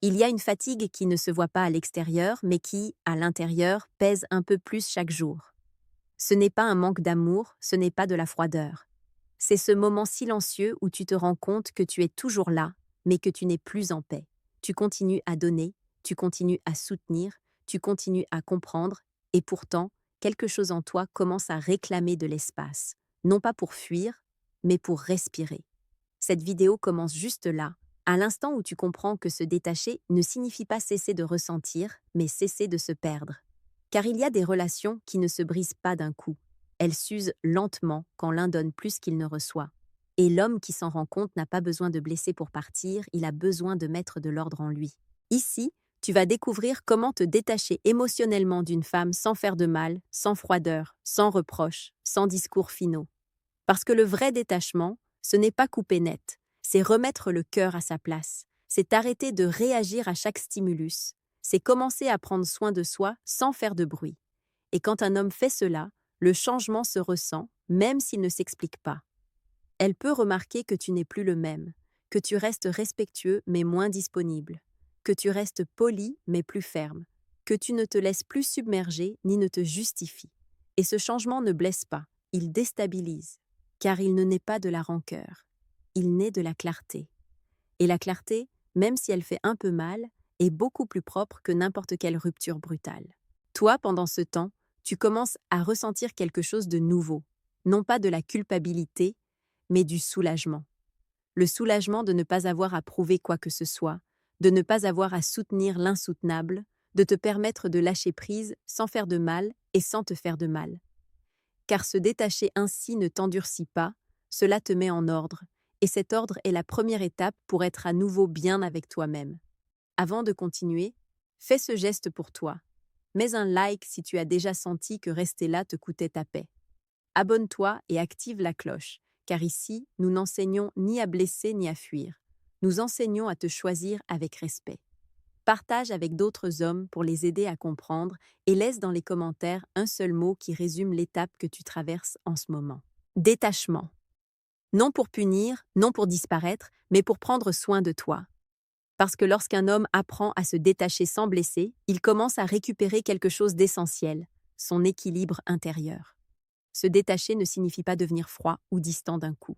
Il y a une fatigue qui ne se voit pas à l'extérieur, mais qui, à l'intérieur, pèse un peu plus chaque jour. Ce n'est pas un manque d'amour, ce n'est pas de la froideur. C'est ce moment silencieux où tu te rends compte que tu es toujours là, mais que tu n'es plus en paix. Tu continues à donner, tu continues à soutenir, tu continues à comprendre, et pourtant, quelque chose en toi commence à réclamer de l'espace, non pas pour fuir, mais pour respirer. Cette vidéo commence juste là, à l'instant où tu comprends que se détacher ne signifie pas cesser de ressentir, mais cesser de se perdre. Car il y a des relations qui ne se brisent pas d'un coup. Elles s'usent lentement quand l'un donne plus qu'il ne reçoit. Et l'homme qui s'en rend compte n'a pas besoin de blesser pour partir, il a besoin de mettre de l'ordre en lui. Ici, tu vas découvrir comment te détacher émotionnellement d'une femme sans faire de mal, sans froideur, sans reproche, sans discours finaux. Parce que le vrai détachement, ce n'est pas couper net, c'est remettre le cœur à sa place, c'est arrêter de réagir à chaque stimulus, c'est commencer à prendre soin de soi sans faire de bruit. Et quand un homme fait cela, le changement se ressent, même s'il ne s'explique pas. Elle peut remarquer que tu n'es plus le même, que tu restes respectueux mais moins disponible, que tu restes poli mais plus ferme, que tu ne te laisses plus submerger ni ne te justifies. Et ce changement ne blesse pas, il déstabilise, car il ne naît pas de la rancœur, il naît de la clarté. Et la clarté, même si elle fait un peu mal, est beaucoup plus propre que n'importe quelle rupture brutale. Toi, pendant ce temps, tu commences à ressentir quelque chose de nouveau, non pas de la culpabilité, mais du soulagement. Le soulagement de ne pas avoir à prouver quoi que ce soit, de ne pas avoir à soutenir l'insoutenable, de te permettre de lâcher prise sans faire de mal et sans te faire de mal. Car se détacher ainsi ne t'endurcit pas, cela te met en ordre, et cet ordre est la première étape pour être à nouveau bien avec toi-même. Avant de continuer, fais ce geste pour toi. Mets un like si tu as déjà senti que rester là te coûtait ta paix. Abonne-toi et active la cloche, car ici, nous n'enseignons ni à blesser ni à fuir. Nous enseignons à te choisir avec respect. Partage avec d'autres hommes pour les aider à comprendre et laisse dans les commentaires un seul mot qui résume l'étape que tu traverses en ce moment. Détachement. Non pour punir, non pour disparaître, mais pour prendre soin de toi. Parce que lorsqu'un homme apprend à se détacher sans blesser, il commence à récupérer quelque chose d'essentiel, son équilibre intérieur. Se détacher ne signifie pas devenir froid ou distant d'un coup.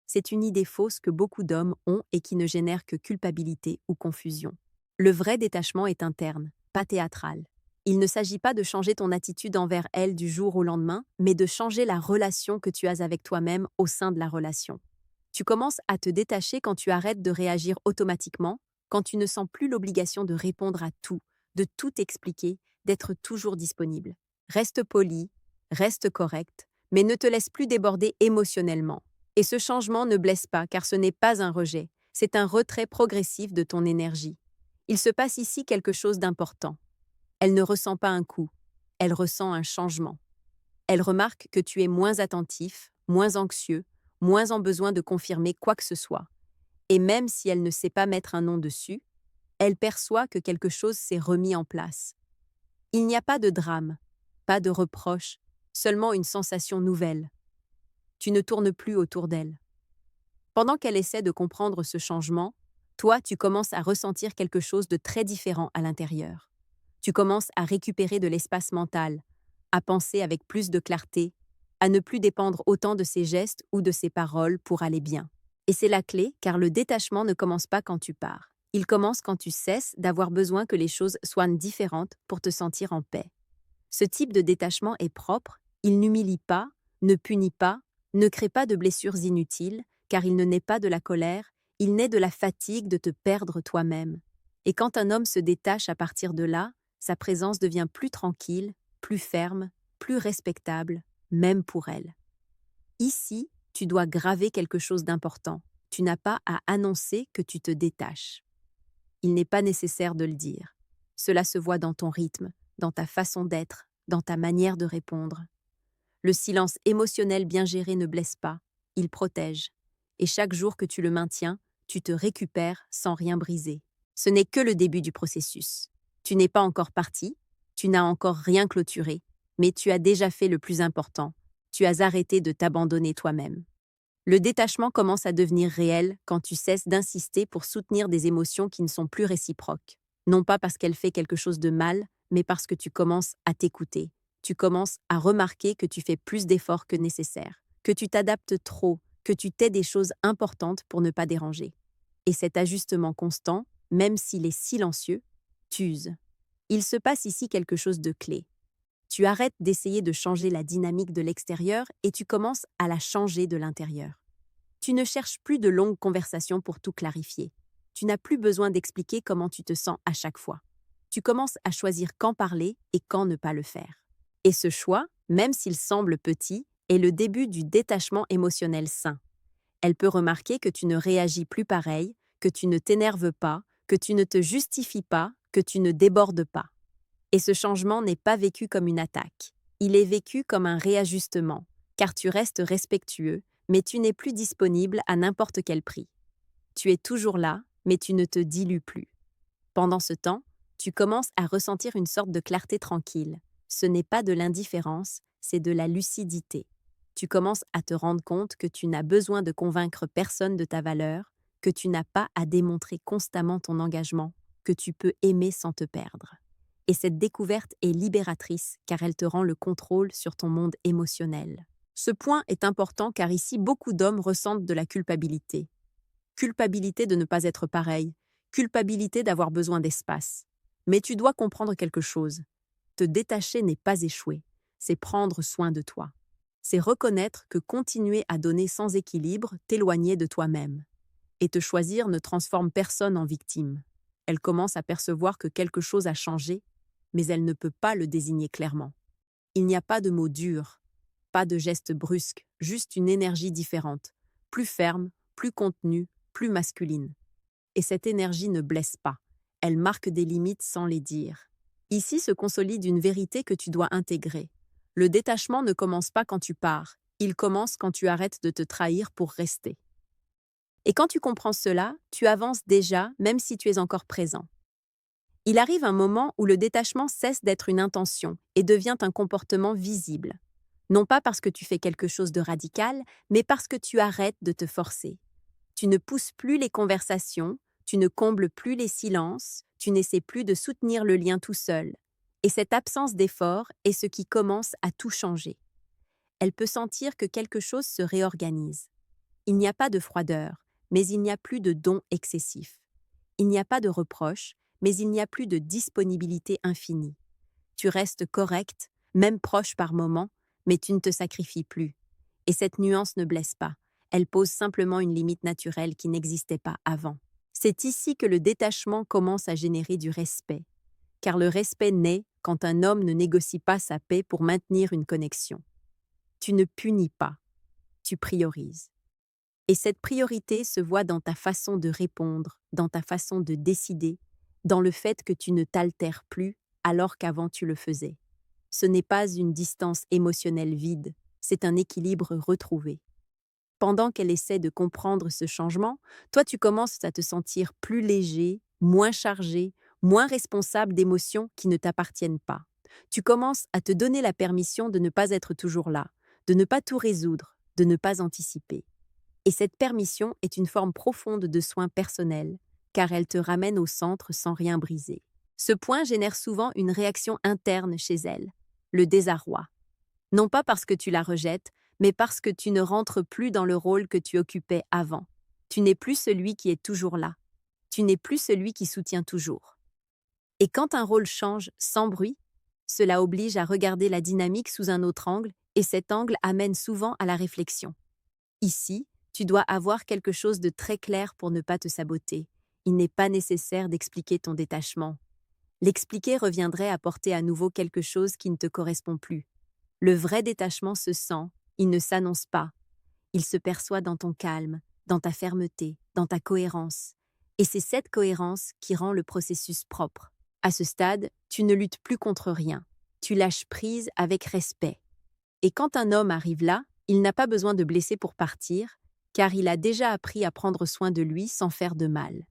C'est une idée fausse que beaucoup d'hommes ont et qui ne génère que culpabilité ou confusion. Le vrai détachement est interne, pas théâtral. Il ne s'agit pas de changer ton attitude envers elle du jour au lendemain, mais de changer la relation que tu as avec toi-même au sein de la relation. Tu commences à te détacher quand tu arrêtes de réagir automatiquement, quand tu ne sens plus l'obligation de répondre à tout, de tout expliquer, d'être toujours disponible. Reste poli, reste correct, mais ne te laisse plus déborder émotionnellement. Et ce changement ne blesse pas car ce n'est pas un rejet, c'est un retrait progressif de ton énergie. Il se passe ici quelque chose d'important. Elle ne ressent pas un coup, elle ressent un changement. Elle remarque que tu es moins attentif, moins anxieux, moins en besoin de confirmer quoi que ce soit. Et même si elle ne sait pas mettre un nom dessus, elle perçoit que quelque chose s'est remis en place. Il n'y a pas de drame, pas de reproche, seulement une sensation nouvelle. Tu ne tournes plus autour d'elle. Pendant qu'elle essaie de comprendre ce changement, toi, tu commences à ressentir quelque chose de très différent à l'intérieur. Tu commences à récupérer de l'espace mental, à penser avec plus de clarté, à ne plus dépendre autant de ses gestes ou de ses paroles pour aller bien. Et c'est la clé, car le détachement ne commence pas quand tu pars. Il commence quand tu cesses d'avoir besoin que les choses soient différentes pour te sentir en paix. Ce type de détachement est propre, il n'humilie pas, ne punit pas, ne crée pas de blessures inutiles, car il ne naît pas de la colère, il naît de la fatigue de te perdre toi-même. Et quand un homme se détache à partir de là, sa présence devient plus tranquille, plus ferme, plus respectable, même pour elle. Ici, tu dois graver quelque chose d'important. Tu n'as pas à annoncer que tu te détaches. Il n'est pas nécessaire de le dire. Cela se voit dans ton rythme, dans ta façon d'être, dans ta manière de répondre. Le silence émotionnel bien géré ne blesse pas, il protège. Et chaque jour que tu le maintiens, tu te récupères sans rien briser. Ce n'est que le début du processus. Tu n'es pas encore parti, tu n'as encore rien clôturé, mais tu as déjà fait le plus important. Tu as arrêté de t'abandonner toi-même. Le détachement commence à devenir réel quand tu cesses d'insister pour soutenir des émotions qui ne sont plus réciproques. Non pas parce qu'elle fait quelque chose de mal, mais parce que tu commences à t'écouter. Tu commences à remarquer que tu fais plus d'efforts que nécessaire, que tu t'adaptes trop, que tu tais des choses importantes pour ne pas déranger. Et cet ajustement constant, même s'il est silencieux, t'use. Il se passe ici quelque chose de clé. Tu arrêtes d'essayer de changer la dynamique de l'extérieur et tu commences à la changer de l'intérieur. Tu ne cherches plus de longues conversations pour tout clarifier. Tu n'as plus besoin d'expliquer comment tu te sens à chaque fois. Tu commences à choisir quand parler et quand ne pas le faire. Et ce choix, même s'il semble petit, est le début du détachement émotionnel sain. Elle peut remarquer que tu ne réagis plus pareil, que tu ne t'énerves pas, que tu ne te justifies pas, que tu ne débordes pas. Et ce changement n'est pas vécu comme une attaque. Il est vécu comme un réajustement, car tu restes respectueux, mais tu n'es plus disponible à n'importe quel prix. Tu es toujours là, mais tu ne te dilues plus. Pendant ce temps, tu commences à ressentir une sorte de clarté tranquille. Ce n'est pas de l'indifférence, c'est de la lucidité. Tu commences à te rendre compte que tu n'as besoin de convaincre personne de ta valeur, que tu n'as pas à démontrer constamment ton engagement, que tu peux aimer sans te perdre. Et cette découverte est libératrice car elle te rend le contrôle sur ton monde émotionnel. Ce point est important car ici beaucoup d'hommes ressentent de la culpabilité. Culpabilité de ne pas être pareil, culpabilité d'avoir besoin d'espace. Mais tu dois comprendre quelque chose. Te détacher n'est pas échouer, c'est prendre soin de toi. C'est reconnaître que continuer à donner sans équilibre t'éloignait de toi-même. Et te choisir ne transforme personne en victime. Elle commence à percevoir que quelque chose a changé, mais elle ne peut pas le désigner clairement. Il n'y a pas de mots durs, pas de gestes brusques, juste une énergie différente, plus ferme, plus contenue, plus masculine. Et cette énergie ne blesse pas, elle marque des limites sans les dire. Ici se consolide une vérité que tu dois intégrer. Le détachement ne commence pas quand tu pars, il commence quand tu arrêtes de te trahir pour rester. Et quand tu comprends cela, tu avances déjà, même si tu es encore présent. Il arrive un moment où le détachement cesse d'être une intention et devient un comportement visible. Non pas parce que tu fais quelque chose de radical, mais parce que tu arrêtes de te forcer. Tu ne pousses plus les conversations, tu ne combles plus les silences, tu n'essaies plus de soutenir le lien tout seul. Et cette absence d'effort est ce qui commence à tout changer. Elle peut sentir que quelque chose se réorganise. Il n'y a pas de froideur, mais il n'y a plus de don excessif. Il n'y a pas de reproche, mais il n'y a plus de disponibilité infinie. Tu restes correct, même proche par moments, mais tu ne te sacrifies plus. Et cette nuance ne blesse pas. Elle pose simplement une limite naturelle qui n'existait pas avant. C'est ici que le détachement commence à générer du respect. Car le respect naît quand un homme ne négocie pas sa paix pour maintenir une connexion. Tu ne punis pas, tu priorises. Et cette priorité se voit dans ta façon de répondre, dans ta façon de décider, dans le fait que tu ne t'altères plus alors qu'avant tu le faisais. Ce n'est pas une distance émotionnelle vide, c'est un équilibre retrouvé. Pendant qu'elle essaie de comprendre ce changement, toi tu commences à te sentir plus léger, moins chargé, moins responsable d'émotions qui ne t'appartiennent pas. Tu commences à te donner la permission de ne pas être toujours là, de ne pas tout résoudre, de ne pas anticiper. Et cette permission est une forme profonde de soin personnel, car elle te ramène au centre sans rien briser. Ce point génère souvent une réaction interne chez elle, le désarroi. Non pas parce que tu la rejettes, mais parce que tu ne rentres plus dans le rôle que tu occupais avant. Tu n'es plus celui qui est toujours là. Tu n'es plus celui qui soutient toujours. Et quand un rôle change sans bruit, cela oblige à regarder la dynamique sous un autre angle, et cet angle amène souvent à la réflexion. Ici, tu dois avoir quelque chose de très clair pour ne pas te saboter. Il n'est pas nécessaire d'expliquer ton détachement. L'expliquer reviendrait à porter à nouveau quelque chose qui ne te correspond plus. Le vrai détachement se sent, il ne s'annonce pas. Il se perçoit dans ton calme, dans ta fermeté, dans ta cohérence. Et c'est cette cohérence qui rend le processus propre. À ce stade, tu ne luttes plus contre rien. Tu lâches prise avec respect. Et quand un homme arrive là, il n'a pas besoin de blesser pour partir, car il a déjà appris à prendre soin de lui sans faire de mal.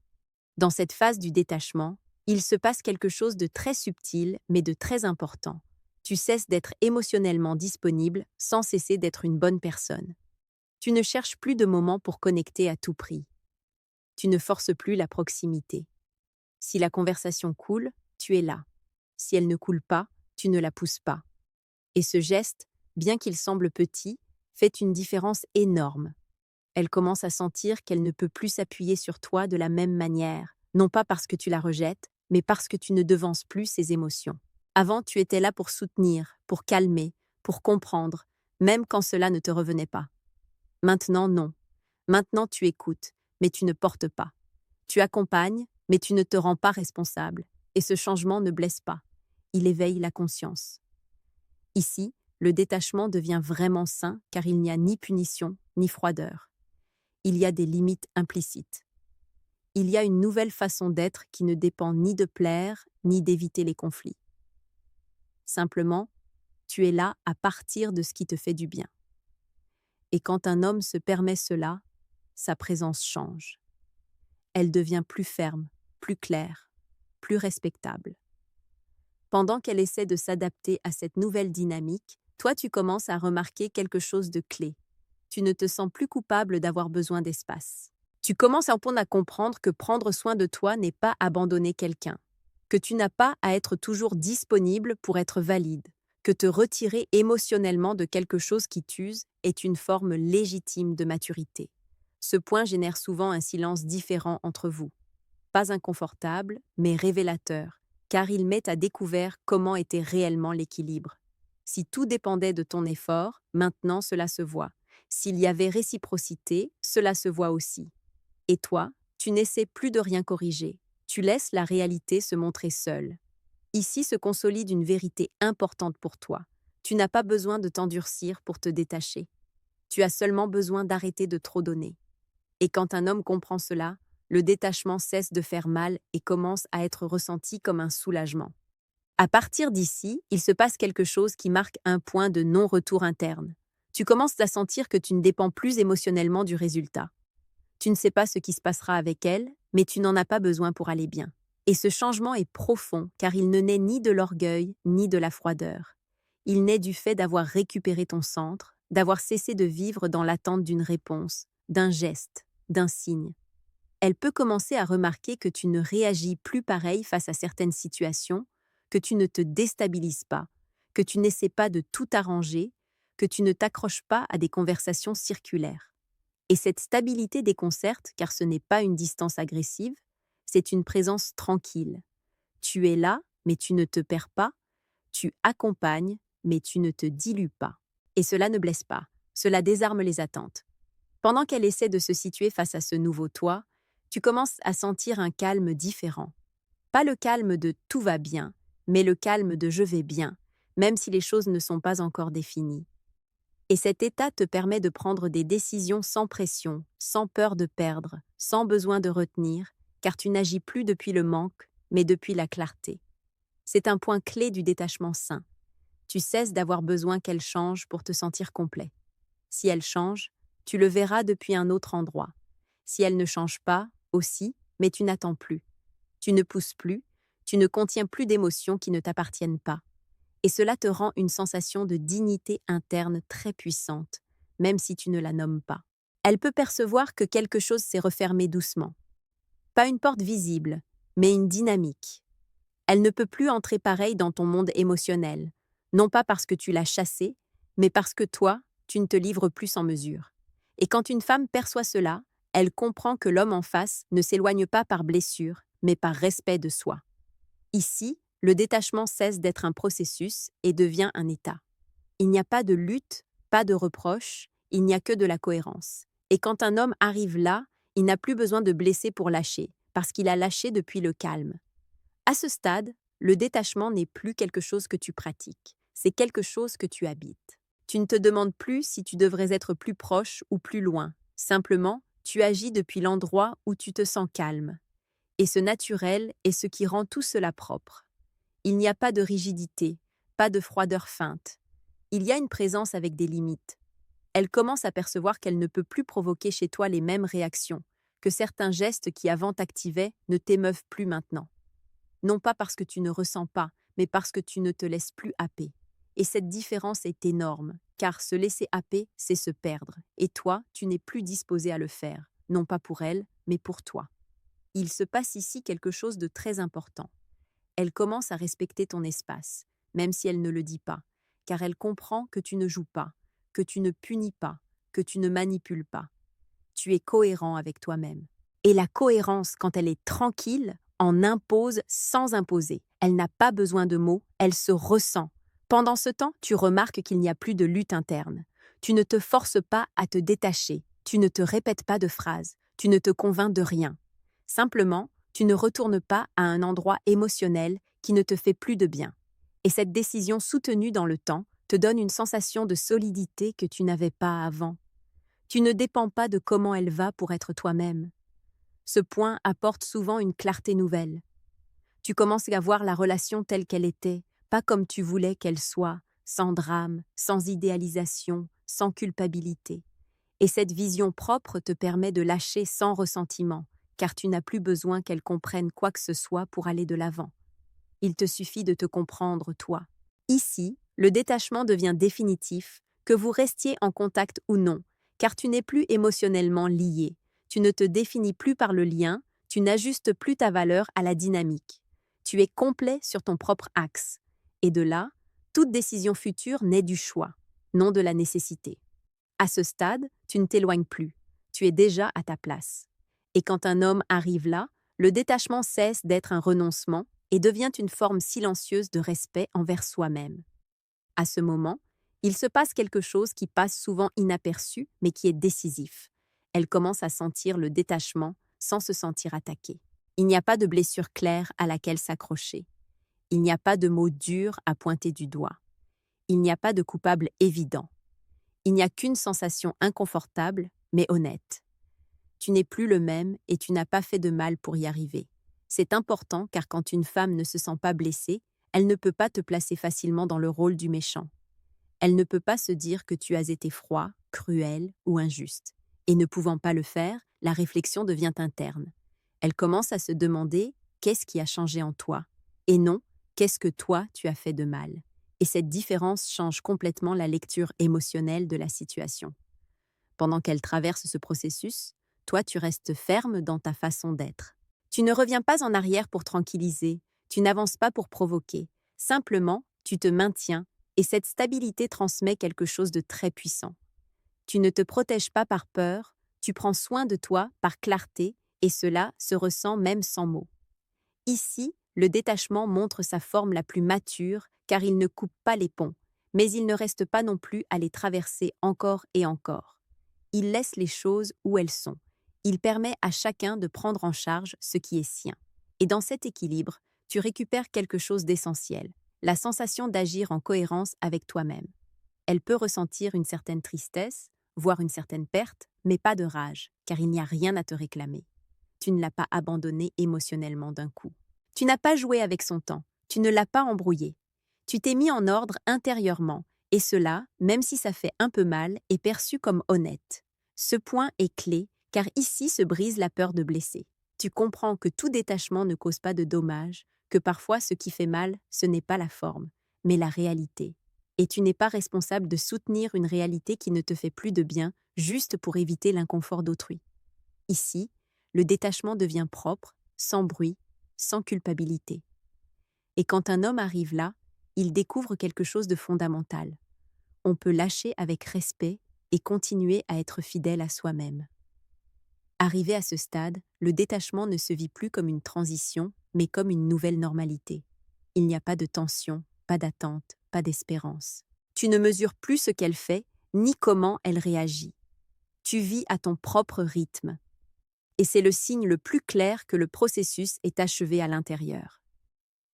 Dans cette phase du détachement, il se passe quelque chose de très subtil, mais de très important. Tu cesses d'être émotionnellement disponible sans cesser d'être une bonne personne. Tu ne cherches plus de moments pour connecter à tout prix. Tu ne forces plus la proximité. Si la conversation coule, tu es là. Si elle ne coule pas, tu ne la pousses pas. Et ce geste, bien qu'il semble petit, fait une différence énorme. Elle commence à sentir qu'elle ne peut plus s'appuyer sur toi de la même manière, non pas parce que tu la rejettes, mais parce que tu ne devances plus ses émotions. Avant, tu étais là pour soutenir, pour calmer, pour comprendre, même quand cela ne te revenait pas. Maintenant, non. Maintenant, tu écoutes, mais tu ne portes pas. Tu accompagnes, mais tu ne te rends pas responsable. Et ce changement ne blesse pas. Il éveille la conscience. Ici, le détachement devient vraiment sain car il n'y a ni punition, ni froideur. Il y a des limites implicites. Il y a une nouvelle façon d'être qui ne dépend ni de plaire, ni d'éviter les conflits. Simplement, tu es là à partir de ce qui te fait du bien. Et quand un homme se permet cela, sa présence change. Elle devient plus ferme, plus claire, plus respectable. Pendant qu'elle essaie de s'adapter à cette nouvelle dynamique, toi tu commences à remarquer quelque chose de clé. Tu ne te sens plus coupable d'avoir besoin d'espace. Tu commences à comprendre que prendre soin de toi n'est pas abandonner quelqu'un, que tu n'as pas à être toujours disponible pour être valide, que te retirer émotionnellement de quelque chose qui t'use est une forme légitime de maturité. Ce point génère souvent un silence différent entre vous. Pas inconfortable, mais révélateur, car il met à découvert comment était réellement l'équilibre. Si tout dépendait de ton effort, maintenant cela se voit. S'il y avait réciprocité, cela se voit aussi. Et toi, tu n'essaies plus de rien corriger. Tu laisses la réalité se montrer seule. Ici se consolide une vérité importante pour toi. Tu n'as pas besoin de t'endurcir pour te détacher. Tu as seulement besoin d'arrêter de trop donner. Et quand un homme comprend cela, le détachement cesse de faire mal et commence à être ressenti comme un soulagement. À partir d'ici, il se passe quelque chose qui marque un point de non-retour interne. Tu commences à sentir que tu ne dépends plus émotionnellement du résultat. Tu ne sais pas ce qui se passera avec elle, mais tu n'en as pas besoin pour aller bien. Et ce changement est profond, car il ne naît ni de l'orgueil, ni de la froideur. Il naît du fait d'avoir récupéré ton centre, d'avoir cessé de vivre dans l'attente d'une réponse, d'un geste, d'un signe. Elle peut commencer à remarquer que tu ne réagis plus pareil face à certaines situations, que tu ne te déstabilises pas, que tu n'essaies pas de tout arranger, que tu ne t'accroches pas à des conversations circulaires. Et cette stabilité déconcerte, car ce n'est pas une distance agressive, c'est une présence tranquille. Tu es là, mais tu ne te perds pas, tu accompagnes, mais tu ne te dilues pas. Et cela ne blesse pas, cela désarme les attentes. Pendant qu'elle essaie de se situer face à ce nouveau toi, tu commences à sentir un calme différent. Pas le calme de « tout va bien », mais le calme de « je vais bien », même si les choses ne sont pas encore définies. Et cet état te permet de prendre des décisions sans pression, sans peur de perdre, sans besoin de retenir, car tu n'agis plus depuis le manque, mais depuis la clarté. C'est un point clé du détachement sain. Tu cesses d'avoir besoin qu'elle change pour te sentir complet. Si elle change, tu le verras depuis un autre endroit. Si elle ne change pas, aussi, mais tu n'attends plus. Tu ne pousses plus, tu ne contiens plus d'émotions qui ne t'appartiennent pas. Et cela te rend une sensation de dignité interne très puissante, même si tu ne la nommes pas. Elle peut percevoir que quelque chose s'est refermé doucement. Pas une porte visible, mais une dynamique. Elle ne peut plus entrer pareil dans ton monde émotionnel, non pas parce que tu l'as chassée, mais parce que toi, tu ne te livres plus sans mesure. Et quand une femme perçoit cela, elle comprend que l'homme en face ne s'éloigne pas par blessure, mais par respect de soi. Ici, le détachement cesse d'être un processus et devient un état. Il n'y a pas de lutte, pas de reproche, il n'y a que de la cohérence. Et quand un homme arrive là, il n'a plus besoin de blesser pour lâcher, parce qu'il a lâché depuis le calme. À ce stade, le détachement n'est plus quelque chose que tu pratiques, c'est quelque chose que tu habites. Tu ne te demandes plus si tu devrais être plus proche ou plus loin. Simplement, tu agis depuis l'endroit où tu te sens calme. Et ce naturel est ce qui rend tout cela propre. Il n'y a pas de rigidité, pas de froideur feinte. Il y a une présence avec des limites. Elle commence à percevoir qu'elle ne peut plus provoquer chez toi les mêmes réactions, que certains gestes qui avant t'activaient ne t'émeuvent plus maintenant. Non pas parce que tu ne ressens pas, mais parce que tu ne te laisses plus happer. Et cette différence est énorme, car se laisser happer, c'est se perdre, et toi, tu n'es plus disposé à le faire, non pas pour elle, mais pour toi. Il se passe ici quelque chose de très important. Elle commence à respecter ton espace, même si elle ne le dit pas, car elle comprend que tu ne joues pas, que tu ne punis pas, que tu ne manipules pas. Tu es cohérent avec toi-même. Et la cohérence, quand elle est tranquille, en impose sans imposer. Elle n'a pas besoin de mots, elle se ressent. Pendant ce temps, tu remarques qu'il n'y a plus de lutte interne. Tu ne te forces pas à te détacher, tu ne te répètes pas de phrases, tu ne te convaincs de rien. Simplement, tu ne retournes pas à un endroit émotionnel qui ne te fait plus de bien. Et cette décision soutenue dans le temps te donne une sensation de solidité que tu n'avais pas avant. Tu ne dépends pas de comment elle va pour être toi-même. Ce point apporte souvent une clarté nouvelle. Tu commences à voir la relation telle qu'elle était, pas comme tu voulais qu'elle soit, sans drame, sans idéalisation, sans culpabilité. Et cette vision propre te permet de lâcher sans ressentiment, car tu n'as plus besoin qu'elle comprenne quoi que ce soit pour aller de l'avant. Il te suffit de te comprendre, toi. Ici, le détachement devient définitif, que vous restiez en contact ou non, car tu n'es plus émotionnellement lié. Tu ne te définis plus par le lien, tu n'ajustes plus ta valeur à la dynamique. Tu es complet sur ton propre axe. Et de là, toute décision future naît du choix, non de la nécessité. À ce stade, tu ne t'éloignes plus. Tu es déjà à ta place. Et quand un homme arrive là, le détachement cesse d'être un renoncement et devient une forme silencieuse de respect envers soi-même. À ce moment, il se passe quelque chose qui passe souvent inaperçu, mais qui est décisif. Elle commence à sentir le détachement sans se sentir attaquée. Il n'y a pas de blessure claire à laquelle s'accrocher. Il n'y a pas de mots durs à pointer du doigt. Il n'y a pas de coupable évident. Il n'y a qu'une sensation inconfortable, mais honnête. Tu n'es plus le même et tu n'as pas fait de mal pour y arriver. C'est important car quand une femme ne se sent pas blessée, elle ne peut pas te placer facilement dans le rôle du méchant. Elle ne peut pas se dire que tu as été froid, cruel ou injuste. Et ne pouvant pas le faire, la réflexion devient interne. Elle commence à se demander qu'est-ce qui a changé en toi, et non qu'est-ce que toi tu as fait de mal. Et cette différence change complètement la lecture émotionnelle de la situation. Pendant qu'elle traverse ce processus, toi tu restes ferme dans ta façon d'être. Tu ne reviens pas en arrière pour tranquilliser, tu n'avances pas pour provoquer, simplement tu te maintiens et cette stabilité transmet quelque chose de très puissant. Tu ne te protèges pas par peur, tu prends soin de toi par clarté et cela se ressent même sans mots. Ici, le détachement montre sa forme la plus mature car il ne coupe pas les ponts, mais il ne reste pas non plus à les traverser encore et encore. Il laisse les choses où elles sont. Il permet à chacun de prendre en charge ce qui est sien. Et dans cet équilibre, tu récupères quelque chose d'essentiel, la sensation d'agir en cohérence avec toi-même. Elle peut ressentir une certaine tristesse, voire une certaine perte, mais pas de rage, car il n'y a rien à te réclamer. Tu ne l'as pas abandonné émotionnellement d'un coup. Tu n'as pas joué avec son temps, tu ne l'as pas embrouillé. Tu t'es mis en ordre intérieurement, et cela, même si ça fait un peu mal, est perçu comme honnête. Ce point est clé, car ici se brise la peur de blesser. Tu comprends que tout détachement ne cause pas de dommages, que parfois ce qui fait mal, ce n'est pas la forme, mais la réalité. Et tu n'es pas responsable de soutenir une réalité qui ne te fait plus de bien, juste pour éviter l'inconfort d'autrui. Ici, le détachement devient propre, sans bruit, sans culpabilité. Et quand un homme arrive là, il découvre quelque chose de fondamental. On peut lâcher avec respect et continuer à être fidèle à soi-même. Arrivé à ce stade, le détachement ne se vit plus comme une transition, mais comme une nouvelle normalité. Il n'y a pas de tension, pas d'attente, pas d'espérance. Tu ne mesures plus ce qu'elle fait, ni comment elle réagit. Tu vis à ton propre rythme. Et c'est le signe le plus clair que le processus est achevé à l'intérieur.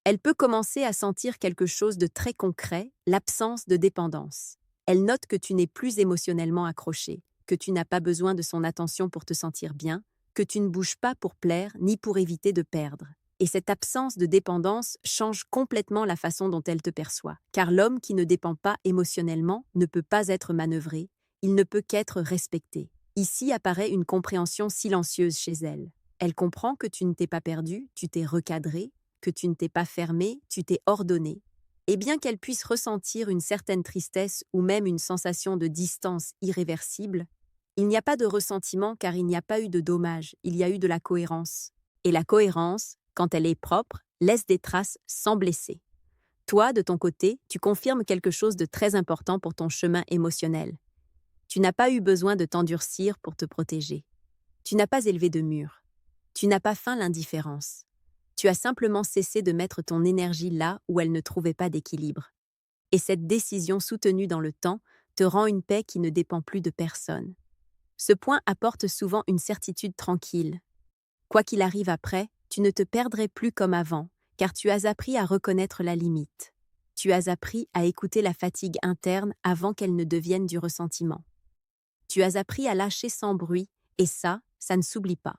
Elle peut commencer à sentir quelque chose de très concret, l'absence de dépendance. Elle note que tu n'es plus émotionnellement accroché, que tu n'as pas besoin de son attention pour te sentir bien, que tu ne bouges pas pour plaire ni pour éviter de perdre. Et cette absence de dépendance change complètement la façon dont elle te perçoit, car l'homme qui ne dépend pas émotionnellement ne peut pas être manœuvré, il ne peut qu'être respecté. Ici apparaît une compréhension silencieuse chez elle. Elle comprend que tu ne t'es pas perdu, tu t'es recadré, que tu ne t'es pas fermé, tu t'es ordonné. Et bien qu'elle puisse ressentir une certaine tristesse ou même une sensation de distance irréversible, il n'y a pas de ressentiment car il n'y a pas eu de dommage, il y a eu de la cohérence. Et la cohérence, quand elle est propre, laisse des traces sans blesser. Toi, de ton côté, tu confirmes quelque chose de très important pour ton chemin émotionnel. Tu n'as pas eu besoin de t'endurcir pour te protéger. Tu n'as pas élevé de mur. Tu n'as pas feint l'indifférence. Tu as simplement cessé de mettre ton énergie là où elle ne trouvait pas d'équilibre. Et cette décision soutenue dans le temps te rend une paix qui ne dépend plus de personne. Ce point apporte souvent une certitude tranquille. Quoi qu'il arrive après, tu ne te perdrais plus comme avant, car tu as appris à reconnaître la limite. Tu as appris à écouter la fatigue interne avant qu'elle ne devienne du ressentiment. Tu as appris à lâcher sans bruit, et ça ne s'oublie pas.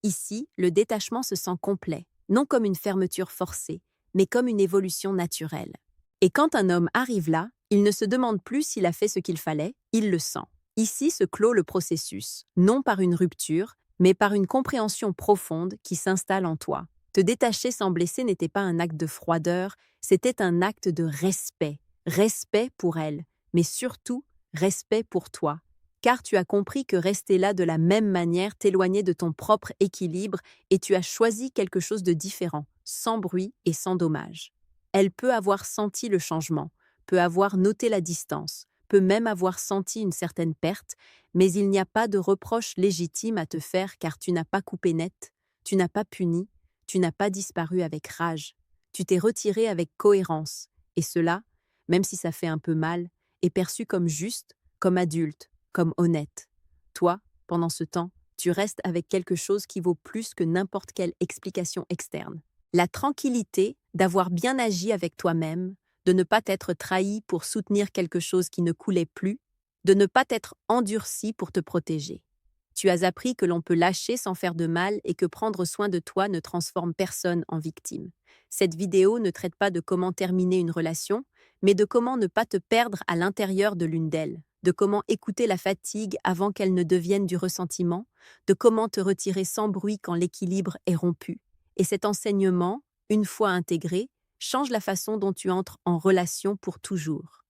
Ici, le détachement se sent complet, non comme une fermeture forcée, mais comme une évolution naturelle. Et quand un homme arrive là, il ne se demande plus s'il a fait ce qu'il fallait, il le sent. Ici se clôt le processus, non par une rupture, mais par une compréhension profonde qui s'installe en toi. Te détacher sans blesser n'était pas un acte de froideur, c'était un acte de respect. Respect pour elle, mais surtout respect pour toi. Car tu as compris que rester là de la même manière t'éloignait de ton propre équilibre et tu as choisi quelque chose de différent, sans bruit et sans dommage. Elle peut avoir senti le changement, peut avoir noté la distance, peut même avoir senti une certaine perte, mais il n'y a pas de reproche légitime à te faire car tu n'as pas coupé net, tu n'as pas puni, tu n'as pas disparu avec rage. Tu t'es retiré avec cohérence, et cela, même si ça fait un peu mal, est perçu comme juste, comme adulte, comme honnête. Toi, pendant ce temps, tu restes avec quelque chose qui vaut plus que n'importe quelle explication externe. La tranquillité d'avoir bien agi avec toi-même, de ne pas t'être trahi pour soutenir quelque chose qui ne coulait plus, de ne pas t'être endurci pour te protéger. Tu as appris que l'on peut lâcher sans faire de mal et que prendre soin de toi ne transforme personne en victime. Cette vidéo ne traite pas de comment terminer une relation, mais de comment ne pas te perdre à l'intérieur de l'une d'elles, de comment écouter la fatigue avant qu'elle ne devienne du ressentiment, de comment te retirer sans bruit quand l'équilibre est rompu. Et cet enseignement, une fois intégré, change la façon dont tu entres en relation pour toujours.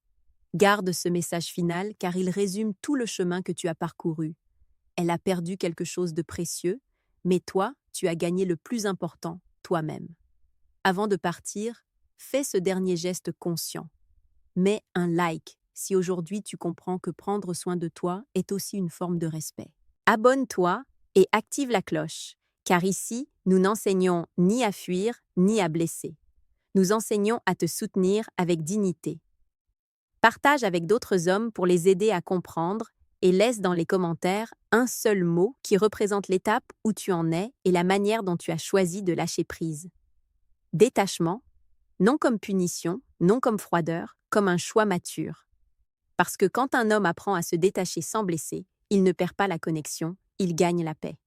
Garde ce message final car il résume tout le chemin que tu as parcouru. Elle a perdu quelque chose de précieux, mais toi, tu as gagné le plus important, toi-même. Avant de partir, fais ce dernier geste conscient. Mets un like si aujourd'hui tu comprends que prendre soin de toi est aussi une forme de respect. Abonne-toi et active la cloche, car ici, nous n'enseignons ni à fuir ni à blesser. Nous enseignons à te soutenir avec dignité. Partage avec d'autres hommes pour les aider à comprendre et laisse dans les commentaires un seul mot qui représente l'étape où tu en es et la manière dont tu as choisi de lâcher prise. Détachement, non comme punition, non comme froideur, comme un choix mature. Parce que quand un homme apprend à se détacher sans blesser, il ne perd pas la connexion, il gagne la paix.